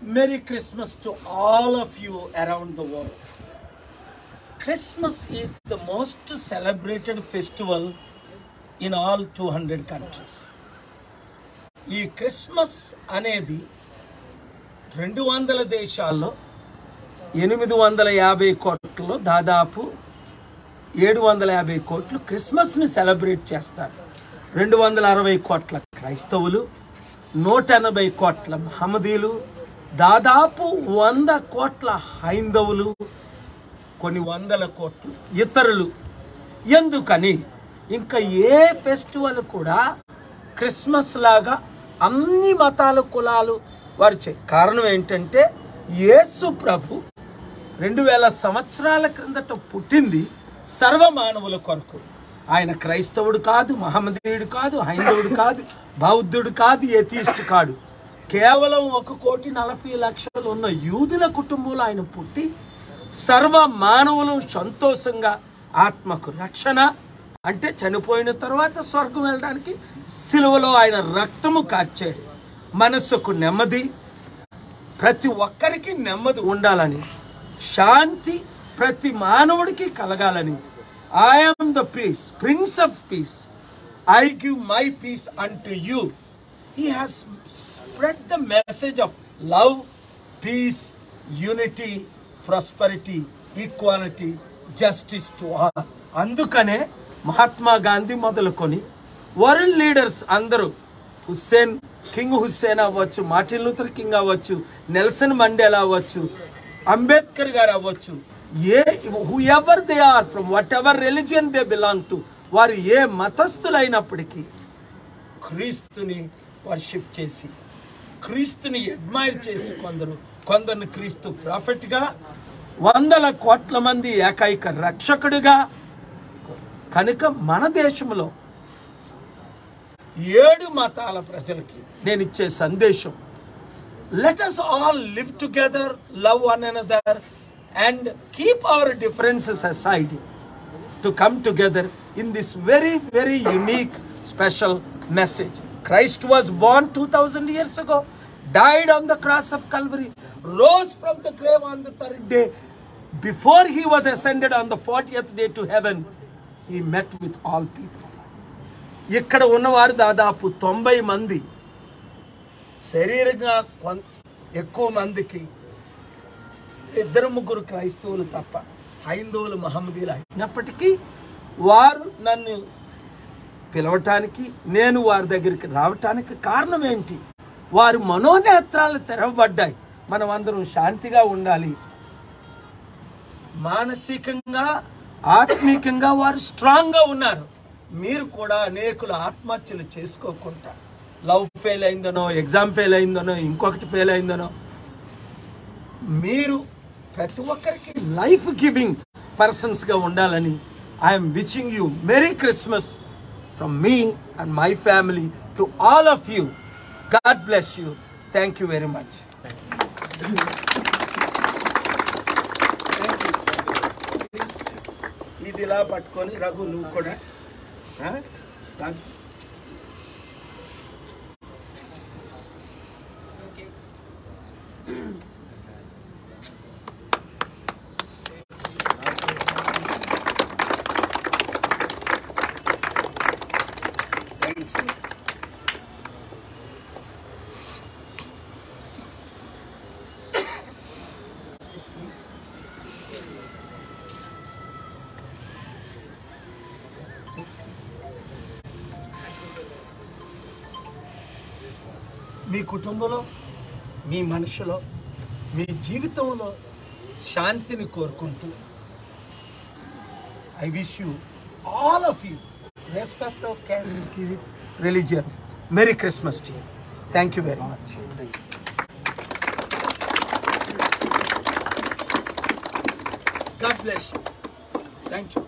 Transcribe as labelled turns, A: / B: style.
A: Merry Christmas to all of you around the world. Christmas is the most celebrated festival in all 200 countries. ఈ Christmas అనేది 200 దేశాల్లో 850 కోట్లలో దాదాపు 750 కోట్లు క్రిస్మస్ని celebrate చేస్తారు. 260 కోట్ల క్రైస్తవులు, 180 కోట్ల మహమ్మదీలు, దాదాపు 100 కోట్ల హైందవులు, కొన్ని వందల కోట్లు ఇతరులు. ఎందుకని ఇంకా ఏ ఫెస్టివల్ కూడా క్రిస్మస్ లాగా అన్ని మతాల కులాలు వారు కారణం ఏంటంటే యేసు ప్రభు 2000 సంవత్సరాల క్రిందట పుట్టింది సర్వమానవుల కొరకు. ఆయన క్రైస్తవుడు కాదు, మహమ్మదీయుడు కాదు, హైందవుడు కాదు, బౌద్ధుడు కాదు, ఎథీస్ట్ కాదు. కేవలం 1,40,00,000 ఉన్న యూదుల కుటుంబంలో ఆయన పుట్టి సర్వ మానవులు సంతోషంగా ఆత్మకు రక్షణ అంటే చనిపోయిన తర్వాత స్వర్గం వెళ్ళడానికి సిలువలో ఆయన రక్తము కార్చాడు. మనస్సుకు నెమ్మది, ప్రతి ఒక్కరికి నెమ్మది ఉండాలని, శాంతి ప్రతి మానవుడికి కలగాలని, I am the peace, Prince of Peace. I give my peace unto you. He has spread the message of love, peace, unity, prosperity, equality, justice to all. అందుకనే మహాత్మా గాంధీ మొదలుకొని వరల్డ్ లీడర్స్ అందరూ, హుస్సేన్, కింగ్ హుస్సేన్ అవ్వచ్చు, మార్టిన్ లూథర్ కింగ్ అవ్వచ్చు, Nelson Mandela అవ్వచ్చు, అంబేద్కర్ గారు అవ్వచ్చు, whoever they are, from whatever religion they belong to, వారు ఏ మతస్థులైనప్పటికీ క్రీస్తుని వర్షిప్ చేసి, క్రీస్తుని అడ్మైర్ చేసి కొందరిని క్రీస్తు ప్రాఫెట్గా, 100 కోట్ల మంది ఏకైక రక్షకుడిగా. కనుక మన దేశంలో 7 మతాల ప్రజలకి నేను ఇచ్చే సందేశం, let us all live together, love one another, and keep our differences aside to come together in this very, very unique, special message. Christ was born 2000 years ago, died on the cross of Calvary, rose from the grave on the 3rd day. Before he was ascended on the 40th day to heaven, he met with all people. ఇక్కడ ఉన్నవారు దాదాపు 90 మంది. శరీరంగా ఎక్కువ మందికి 2-3 క్రైస్తవులు తప్ప హైందవులు, మహమ్మదీలు అయినప్పటికీ వారు నన్ను పిలవటానికి, నేను వారి దగ్గరికి రావటానికి కారణం ఏంటి? వారి మనోనేత్రాలు తెరవబడ్డాయి. మనం అందరం శాంతిగా ఉండాలి, మానసికంగా ఆత్మీకంగా వారు స్ట్రాంగ్గా ఉన్నారు. మీరు కూడా అనేకులు ఆత్మహత్యలు చేసుకోకుండా, లవ్ ఫెయిల్ అయిందనో, ఎగ్జామ్ ఫెయిల్ అయిందనో, ఇంకొకటి ఫెయిల్ అయిందనో, మీరు ప్రతి ఒక్కరికి లైఫ్ గివింగ్ పర్సన్స్గా ఉండాలని I'm wishing you merry Christmas from me and my family to all of you. God bless you. Thank you very much. ఇది ఇలా పట్టుకొని రఘు, నువ్వు కూడా మీ కుటుంబంలో, మీ మనసులో, మీ జీవితంలో శాంతిని కోరుకుంటూ I wish you all of you, respect of caste, religion, Merry Christmas to you. Thank you very much. God bless you. Thank you.